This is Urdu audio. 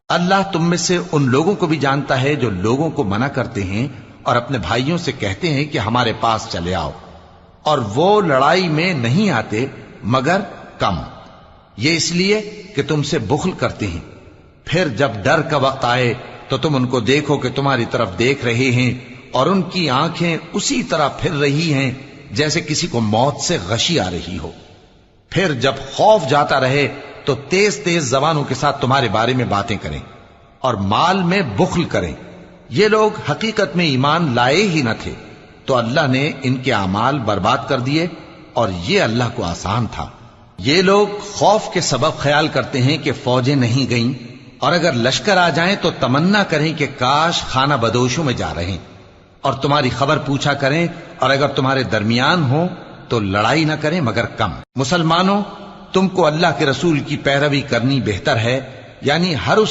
اللہ تم میں سے ان لوگوں کو بھی جانتا ہے جو لوگوں کو منع کرتے ہیں اور اپنے بھائیوں سے کہتے ہیں کہ ہمارے پاس چلے آؤ، اور وہ لڑائی میں نہیں آتے مگر کم، یہ اس لیے کہ تم سے بخل کرتے ہیں۔ پھر جب ڈر کا وقت آئے تو تم ان کو دیکھو کہ تمہاری طرف دیکھ رہے ہیں اور ان کی آنکھیں اسی طرح پھر رہی ہیں جیسے کسی کو موت سے غشی آ رہی ہو۔ پھر جب خوف جاتا رہے تو تیز تیز زبانوں کے ساتھ تمہارے بارے میں باتیں کریں اور مال میں بخل کریں۔ یہ لوگ حقیقت میں ایمان لائے ہی نہ تھے، تو اللہ نے ان کے اعمال برباد کر دیے، اور یہ اللہ کو آسان تھا۔ یہ لوگ خوف کے سبب خیال کرتے ہیں کہ فوجیں نہیں گئیں، اور اگر لشکر آ جائیں تو تمنا کریں کہ کاش خانہ بدوشوں میں جا رہے، اور تمہاری خبر پوچھا کریں، اور اگر تمہارے درمیان ہو تو لڑائی نہ کریں مگر کم۔ مسلمانوں، تم کو اللہ کے رسول کی پیروی کرنی بہتر ہے، یعنی ہر اس